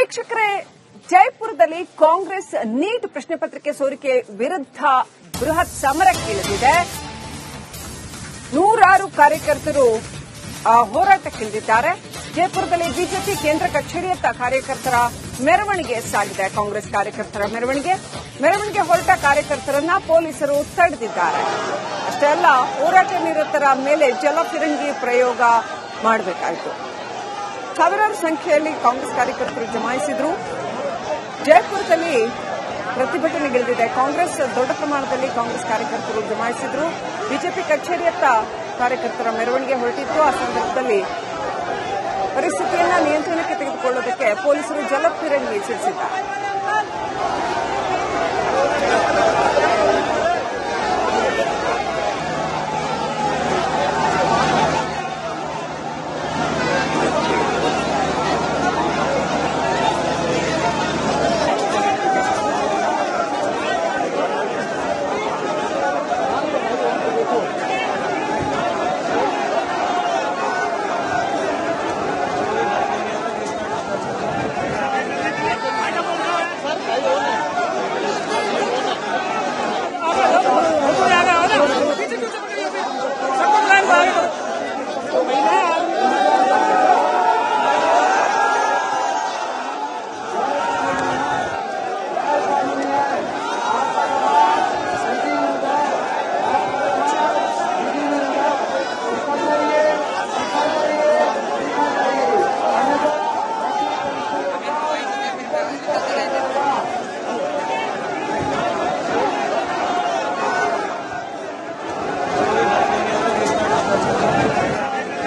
ವೀಕ್ಷಕರೇ, ಜೈಪುರದಲ್ಲಿ ಕಾಂಗ್ರೆಸ್ ನೀಟ್ ಪ್ರಶ್ನೆ ಪತ್ರಿಕೆ ಸೋರಿಕೆ ವಿರುದ್ಧ ಬೃಹತ್ ಸಮರಕ್ಕಿಳಿದಿದೆ. ನೂರಾರು ಕಾರ್ಯಕರ್ತರು ಹೋರಾಟಕ್ಕಿಳಿದಿದ್ದಾರೆ. ಜೈಪುರದಲ್ಲಿ ಬಿಜೆಪಿ ಕೇಂದ್ರ ಕಚೇರಿಯತ್ತ ಕಾರ್ಯಕರ್ತರ ಮೆರವಣಿಗೆ ಸಾಗಿದೆ. ಕಾಂಗ್ರೆಸ್ ಕಾರ್ಯಕರ್ತರ ಮೆರವಣಿಗೆ ಹೊರಟ ಕಾರ್ಯಕರ್ತರನ್ನ ಪೊಲೀಸರು ತಡೆದಿದ್ದಾರೆ. ಅಷ್ಟೇ ಅಲ್ಲ, ಹೋರಾಟ ನಿರತರ ಮೇಲೆ ಜಲಫಿರಂಗಿ ಪ್ರಯೋಗ ಮಾಡಬೇಕಾಯಿತು. ಸಾವಿರಾರು ಸಂಖ್ಯೆಯಲ್ಲಿ ಕಾಂಗ್ರೆಸ್ ಕಾರ್ಯಕರ್ತರು ಜಮಾಯಿಸಿದ್ರು. ಜೈಪುರದಲ್ಲಿ ಪ್ರತಿಭಟನೆಗಿಳಿದಿದೆ ಕಾಂಗ್ರೆಸ್. ದೊಡ್ಡ ಪ್ರಮಾಣದಲ್ಲಿ ಕಾಂಗ್ರೆಸ್ ಕಾರ್ಯಕರ್ತರು ಜಮಾಯಿಸಿದ್ರು. ಬಿಜೆಪಿ ಕಚೇರಿಯತ್ತ ಕಾರ್ಯಕರ್ತರ ಮೆರವಣಿಗೆ ಹೊರಟಿತ್ತು. ಆ ಸಂದರ್ಭದಲ್ಲಿ ಪರಿಸ್ಥಿತಿಯನ್ನ ನಿಯಂತ್ರಣಕ್ಕೆ ತೆಗೆದುಕೊಳ್ಳುವುದಕ್ಕೆ ಪೊಲೀಸರು ಜಲಫಿರಂಗಿ ಸಿಡಿಸಿದ್ದಾರೆ.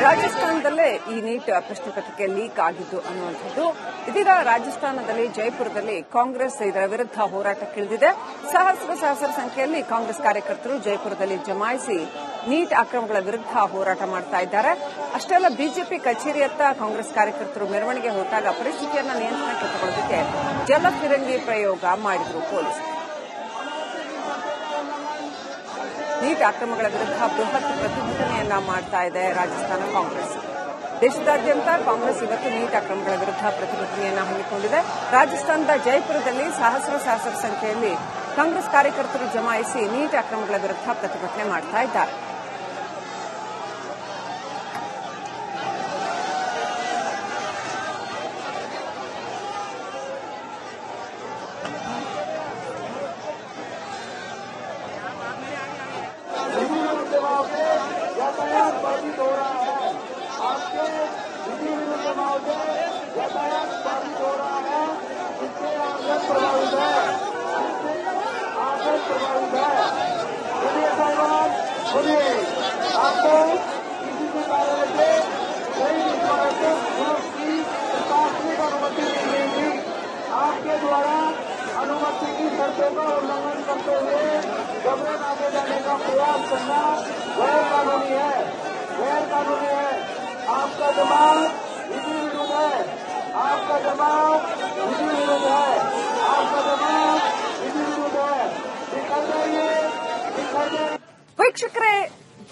ರಾಜಸ್ಥಾನದಲ್ಲೇ ಈ ನೀಟ್ ಪ್ರಶ್ನೆ ಪತ್ರಿಕೆ ಲೀಕ್ ಆಗಿದ್ದು ಅನ್ನುವಂಥದ್ದು. ಇದೀಗ ರಾಜಸ್ಥಾನದಲ್ಲಿ ಜೈಪುರದಲ್ಲಿ ಕಾಂಗ್ರೆಸ್ ಇದರ ವಿರುದ್ಧ ಹೋರಾಟಕ್ಕಿಳಿದಿದೆ. ಸಹಸ್ರ ಸಂಖ್ಯೆಯಲ್ಲಿ ಕಾಂಗ್ರೆಸ್ ಕಾರ್ಯಕರ್ತರು ಜೈಪುರದಲ್ಲಿ ಜಮಾಯಿಸಿ ನೀಟ್ ಅಕ್ರಮಗಳ ವಿರುದ್ಧ ಹೋರಾಟ ಮಾಡ್ತಾ ಇದ್ದಾರೆ. ಅಷ್ಟೇ ಅಲ್ಲ, ಬಿಜೆಪಿ ಕಚೇರಿಯತ್ತ ಕಾಂಗ್ರೆಸ್ ಕಾರ್ಯಕರ್ತರು ಮೆರವಣಿಗೆ ಹೊರಟಾಗ ಪರಿಸ್ಥಿತಿಯನ್ನು ನಿಯಂತ್ರಣಕ್ಕೆ ತಗೊಳ್ಳೋದಕ್ಕೆ ಜಲಫಿರಂಗಿ ಪ್ರಯೋಗ ಮಾಡಿದ್ರು ಪೊಲೀಸರು. ನೀಟ್ ಅಕ್ರಮಗಳ ವಿರುದ್ಧ ಬೃಹತ್ ಪ್ರತಿಭಟನೆಯನ್ನ ಮಾಡ್ತಾ ಇದೆ ರಾಜಸ್ಥಾನ ಕಾಂಗ್ರೆಸ್. ದೇಶದಾದ್ಯಂತ ಕಾಂಗ್ರೆಸ್ ಇವತ್ತು ನೀಟ್ ಅಕ್ರಮಗಳ ವಿರುದ್ಧ ಪ್ರತಿಭಟನೆಯನ್ನ ಹಮ್ಮಿಕೊಂಡಿದೆ. ರಾಜಸ್ಥಾನದ ಜೈಪುರದಲ್ಲಿ ಸಹಸ್ರ ಸಂಖ್ಯೆಯಲ್ಲಿ ಕಾಂಗ್ರೆಸ್ ಕಾರ್ಯಕರ್ತರು ಜಮಾಯಿಸಿ ನೀಟ್ ಅಕ್ರಮಗಳ ವಿರುದ್ಧ ಪ್ರತಿಭಟನೆ ಮಾಡ್ತಾ ಇದ್ದಾರೆ. आपके द्वारा अनुमति की शर्तों का उल्लंघन करते हुए जबरन आगे जाने का प्रयास करना गैर कानूनी है। आपका जवाब विधि विरुद्ध है। आपका जवाब विधि विरुद्ध है। निकल जाइए। ವೀಕ್ಷಕರೇ,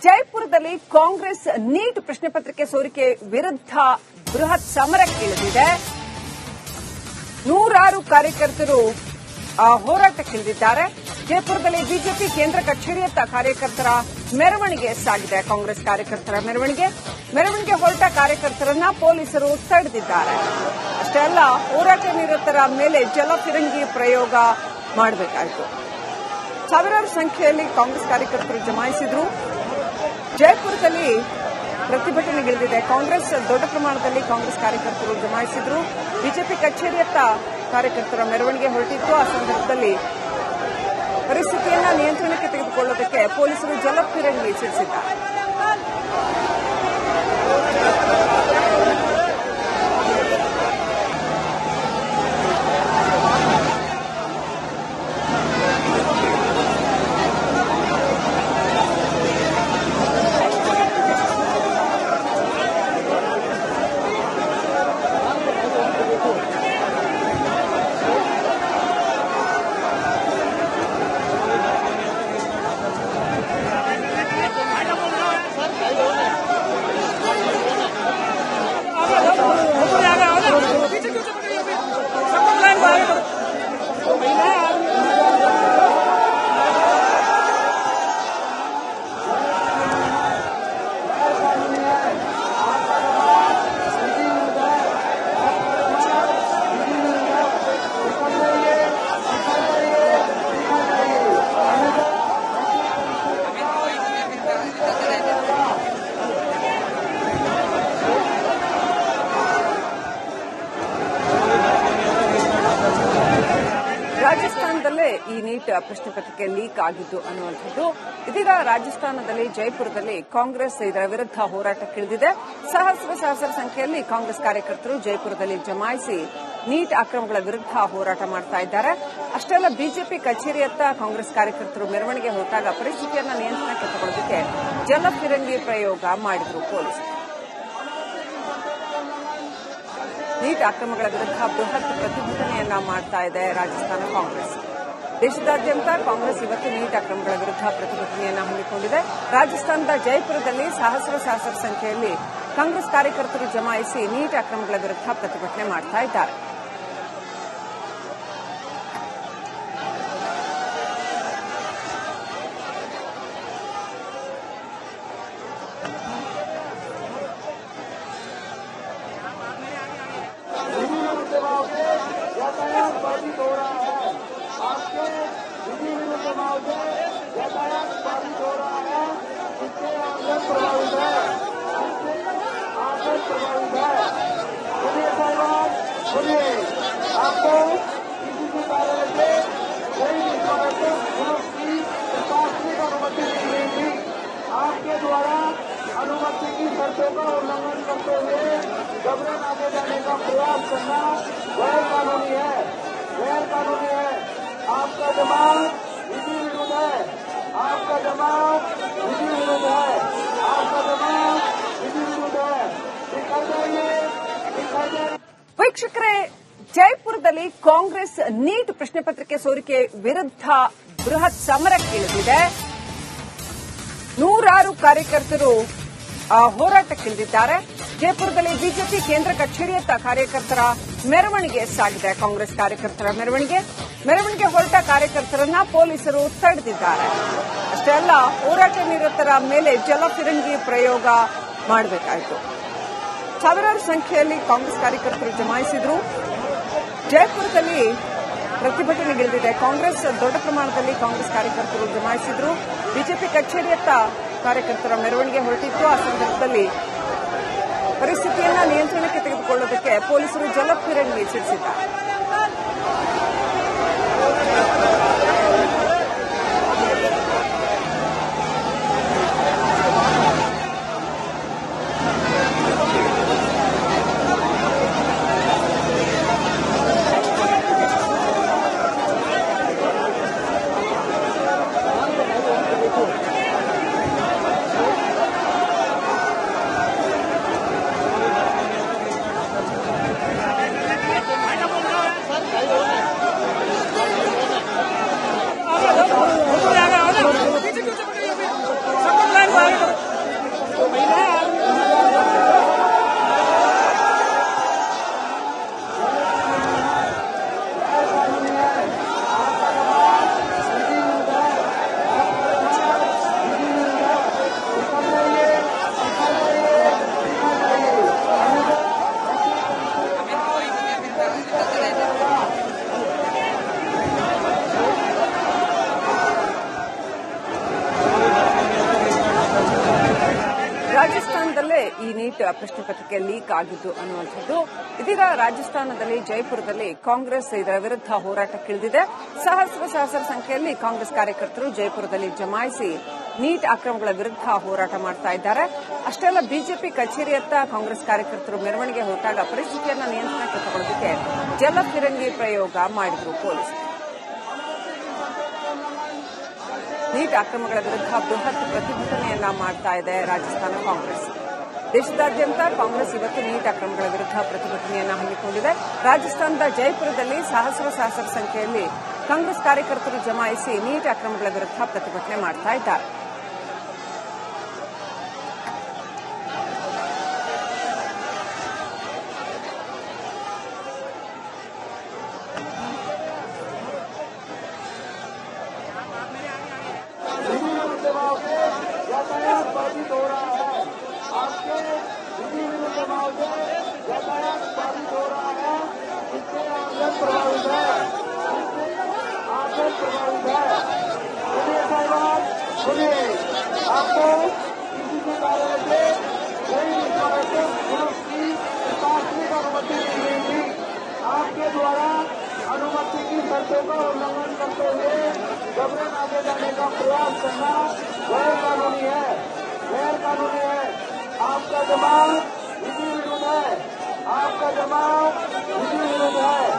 ಜೈಪುರದಲ್ಲಿ ಕಾಂಗ್ರೆಸ್ ನೀಟ್ ಪ್ರಶ್ನೆ ಪತ್ರಿಕೆ ಸೋರಿಕೆ ವಿರುದ್ಧ ಬೃಹತ್ ಸಮರಕ್ಕಿಳಿದಿದೆ. ನೂರಾರು ಕಾರ್ಯಕರ್ತರು ಹೋರಾಟಕ್ಕಿಳಿದಿದ್ದಾರೆ. ಜೈಪುರದಲ್ಲಿ ಬಿಜೆಪಿ ಕೇಂದ್ರ ಕಚೇರಿಯತ್ತ ಕಾರ್ಯಕರ್ತರ ಮೆರವಣಿಗೆ ಸಾಗಿದೆ. ಕಾಂಗ್ರೆಸ್ ಕಾರ್ಯಕರ್ತರ ಮೆರವಣಿಗೆ ಹೊರಟ ಕಾರ್ಯಕರ್ತರನ್ನ ಪೊಲೀಸರು ತಡೆದಿದ್ದಾರೆ. ಅಷ್ಟೇ ಅಲ್ಲ, ಹೋರಾಟ ನಿರತರ ಮೇಲೆ ಜಲಫಿರಂಗಿ ಪ್ರಯೋಗ ಮಾಡಬೇಕಾಯಿತು. ಸಾವಿರಾರು ಸಂಖ್ಯೆಯಲ್ಲಿ ಕಾಂಗ್ರೆಸ್ ಕಾರ್ಯಕರ್ತರು ಜಮಾಯಿಸಿದ್ರು. ಜೈಪುರದಲ್ಲಿ ಪ್ರತಿಭಟನೆಗಿಳಿದಿದೆ ಕಾಂಗ್ರೆಸ್. ದೊಡ್ಡ ಪ್ರಮಾಣದಲ್ಲಿ ಕಾಂಗ್ರೆಸ್ ಕಾರ್ಯಕರ್ತರು ಜಮಾಯಿಸಿದ್ರು. ಬಿಜೆಪಿ ಕಚೇರಿಯತ್ತ ಕಾರ್ಯಕರ್ತರ ಮೆರವಣಿಗೆ ಹೊರಟಿತ್ತು. ಆ ಸಂದರ್ಭದಲ್ಲಿ ಪರಿಸ್ಥಿತಿಯನ್ನ ನಿಯಂತ್ರಣಕ್ಕೆ ತೆಗೆದುಕೊಳ್ಳುವುದಕ್ಕೆ ಪೊಲೀಸರು ಜಲಫಿರಂಗಿ ಸಿಡಿಸಿದ್ದಾರೆ. ರಾಜಸ್ಥಾನದಲ್ಲೇ ಈ ನೀಟ್ ಪ್ರಶ್ನೆ ಪತ್ರಿಕೆ ಲೀಕ್ ಆಗಿದ್ದು ಅನ್ನುವಂಥದ್ದು. ಇದೀಗ ರಾಜಸ್ಥಾನದಲ್ಲಿ ಜೈಪುರದಲ್ಲಿ ಕಾಂಗ್ರೆಸ್ ಇದರ ವಿರುದ್ಧ ಹೋರಾಟಕ್ಕಿಳಿದಿದೆ. ಸಹಸ್ರ ಸಂಖ್ಯೆಯಲ್ಲಿ ಕಾಂಗ್ರೆಸ್ ಕಾರ್ಯಕರ್ತರು ಜೈಪುರದಲ್ಲಿ ಜಮಾಯಿಸಿ ನೀಟ್ ಅಕ್ರಮಗಳ ವಿರುದ್ಧ ಹೋರಾಟ ಮಾಡ್ತಾ ಇದ್ದಾರೆ. ಅಷ್ಟೇ ಅಲ್ಲ, ಬಿಜೆಪಿ ಕಚೇರಿಯತ್ತ ಕಾಂಗ್ರೆಸ್ ಕಾರ್ಯಕರ್ತರು ಮೆರವಣಿಗೆ ಹೊರಟಾಗ ಪರಿಸ್ಥಿತಿಯನ್ನು ನಿಯಂತ್ರಣಕ್ಕೆ ತಗೊಳ್ಳೋದಕ್ಕೆ ಜಲಫಿರಂಗಿ ಪ್ರಯೋಗ ಮಾಡಿದ್ರು ಪೊಲೀಸರು. ನೀಟ್ ಅಕ್ರಮಗಳ ವಿರುದ್ಧ ಬೃಹತ್ ಪ್ರತಿಭಟನೆಯನ್ನ ಮಾಡ್ತಾ ಇದೆ ರಾಜಸ್ಥಾನ ಕಾಂಗ್ರೆಸ್. ದೇಶದಾದ್ಯಂತ ಕಾಂಗ್ರೆಸ್ ಇವತ್ತು ನೀಟ್ ಅಕ್ರಮಗಳ ವಿರುದ್ಧ ಪ್ರತಿಭಟನೆಯನ್ನ ಹಮ್ಮಿಕೊಂಡಿದೆ. ರಾಜಸ್ಥಾನದ ಜೈಪುರದಲ್ಲಿ ಸಹಸ್ರ ಸಂಖ್ಯೆಯಲ್ಲಿ ಕಾಂಗ್ರೆಸ್ ಕಾರ್ಯಕರ್ತರು ಜಮಾಯಿಸಿ ನೀಟ್ ಅಕ್ರಮಗಳ ವಿರುದ್ಧ ಪ್ರತಿಭಟನೆ ಮಾಡ್ತಾ ಇದ್ದಾರೆ. यातायात बाधित हो रहा है, आपके विधि विरुद्ध चुनाव से यातायात बाधित हो रहा है, इससे आंदोलन प्रभावित है, सुनिए साहब, सुनिए, आपको किसी भी कार्यालय से कोई भी पुलिस की प्रशासनिक अनुमति नहीं मिलेगी। आपके द्वारा अनुमति की शर्तों का उल्लंघन करते हुए जबरन आगे जाने का प्रयास करना गैर कानूनी है, गैर कानूनी है। आपका जमात विधि विरुद्ध है, आपका जमात विधि विरुद्ध है, आपका जमात विधि विरुद्ध है। दिखाई जाइए, दिखाई जाइए। ವೀಕ್ಷಕರೇ, ಜೈಪುರದಲ್ಲಿ ಕಾಂಗ್ರೆಸ್ ನೀಟ್ ಪ್ರಶ್ನೆ ಪತ್ರಿಕೆ ಸೋರಿಕೆ ವಿರುದ್ಧ ಬೃಹತ್ ಸಮರಕ್ಕಿಳಿದಿದೆ. ನೂರಾರು ಕಾರ್ಯಕರ್ತರು ಹೋರಾಟಕ್ಕಿಳಿದಿದ್ದಾರೆ. ಜೈಪುರದಲ್ಲಿ ಬಿಜೆಪಿ ಕೇಂದ್ರ ಕಚೇರಿಯತ್ತ ಕಾರ್ಯಕರ್ತರ ಮೆರವಣಿಗೆ ಸಾಗಿದೆ. ಕಾಂಗ್ರೆಸ್ ಕಾರ್ಯಕರ್ತರ ಮೆರವಣಿಗೆ ಹೊರಟ ಕಾರ್ಯಕರ್ತರನ್ನ ಪೊಲೀಸರು ತಡೆದಿದ್ದಾರೆ. ಅಷ್ಟೇ ಅಲ್ಲ, ಹೋರಾಟ ನಿರತರ ಮೇಲೆ ಜಲಫಿರಂಗಿ ಪ್ರಯೋಗ ಮಾಡಬೇಕಾಯಿತು. ಸಾವಿರಾರು ಸಂಖ್ಯೆಯಲ್ಲಿ ಕಾಂಗ್ರೆಸ್ ಕಾರ್ಯಕರ್ತರು ಜಮಾಯಿಸಿದ್ರು. ಜೈಪುರದಲ್ಲಿ ಪ್ರತಿಭಟನೆಗಿಳಿದಿದೆ ಕಾಂಗ್ರೆಸ್. ದೊಡ್ಡ ಪ್ರಮಾಣದಲ್ಲಿ ಕಾಂಗ್ರೆಸ್ ಕಾರ್ಯಕರ್ತರು ಜಮಾಯಿಸಿದ್ರು. ಬಿಜೆಪಿ ಕಚೇರಿಯತ್ತ ಕಾರ್ಯಕರ್ತರ ಮೆರವಣಿಗೆ ಹೊರಟಿತ್ತು. ಆ ಸಂದರ್ಭದಲ್ಲಿ ಪರಿಸ್ಥಿತಿಯನ್ನು ನಿಯಂತ್ರಣಕ್ಕೆ ತೆಗೆದುಕೊಳ್ಳುವುದಕ್ಕೆ ಪೊಲೀಸರು ಜಲಫಿರಂಗಿ ಸಿಡಿಸಿದ್ದಾರೆ. ರಾಜಸ್ಥಾನದಲ್ಲೇ ಈ ನೀಟ್ ಪ್ರಶ್ನೆ ಪತ್ರಿಕೆ ಲೀಕ್ ಆಗಿದ್ದು ಅನ್ನುವಂಥದ್ದು. ಇದೀಗ ರಾಜಸ್ಥಾನದಲ್ಲಿ ಜೈಪುರದಲ್ಲಿ ಕಾಂಗ್ರೆಸ್ ಇದರ ವಿರುದ್ಧ ಹೋರಾಟಕ್ಕಿಳಿದಿದೆ. ಸಹಸ್ರ ಸಂಖ್ಯೆಯಲ್ಲಿ ಕಾಂಗ್ರೆಸ್ ಕಾರ್ಯಕರ್ತರು ಜೈಪುರದಲ್ಲಿ ಜಮಾಯಿಸಿ ನೀಟ್ ಅಕ್ರಮಗಳ ವಿರುದ್ಧ ಹೋರಾಟ ಮಾಡ್ತಾ ಇದ್ದಾರೆ. ಅಷ್ಟೇ ಅಲ್ಲ, ಬಿಜೆಪಿ ಕಚೇರಿಯತ್ತ ಕಾಂಗ್ರೆಸ್ ಕಾರ್ಯಕರ್ತರು ಮೆರವಣಿಗೆ ಹೊರಟಾಗ ಪರಿಸ್ಥಿತಿಯನ್ನು ನಿಯಂತ್ರಣಕ್ಕೆ ತಗೊಳ್ಳೋದಕ್ಕೆ ಜಲಫಿರಂಗಿ ಪ್ರಯೋಗ ಮಾಡಿದ್ರು ಪೊಲೀಸರು. ನೀಟ್ ಅಕ್ರಮಗಳ ವಿರುದ್ಧ ಬೃಹತ್ ಪ್ರತಿಭಟನೆಯನ್ನ ಮಾಡ್ತಾ ಇದೆ ರಾಜಸ್ಥಾನ ಕಾಂಗ್ರೆಸ್. ದೇಶದಾದ್ಯಂತ ಕಾಂಗ್ರೆಸ್ ಇವತ್ತು ನೀಟ್ ಅಕ್ರಮಗಳ ವಿರುದ್ಧ ಪ್ರತಿಭಟನೆಯನ್ನ ಹಮ್ಮಿಕೊಂಡಿದೆ. ರಾಜಸ್ಥಾನದ ಜೈಪುರದಲ್ಲಿ ಸಹಸ್ರ ಸಂಖ್ಯೆಯಲ್ಲಿ ಕಾಂಗ್ರೆಸ್ ಕಾರ್ಯಕರ್ತರು ಜಮಾಯಿಸಿ ನೀಟ್ ಅಕ್ರಮಗಳ ವಿರುದ್ಧ ಪ್ರತಿಭಟನೆ ಮಾಡ್ತಾ ಇದ್ದಾರೆ. यातायात बाधित हो रहा है, आपके विधि विरुद्ध चुनाव से यातायात बाधित हो रहा है, इससे आंदोलन प्रभावित है, सुनिए साहब, सुनिए, आपको किसी भी कार्यालय से कोई भी पुलिस की प्रशासनिक अनुमति नहीं मिलेगी। आपके द्वारा अनुमति की शर्तों का उल्लंघन करते प्रयास करना गैर कानूनी है, गैर कानूनी है। आपका जमा विधि विरुद्ध है, आपका जमा विधि विरुद्ध है।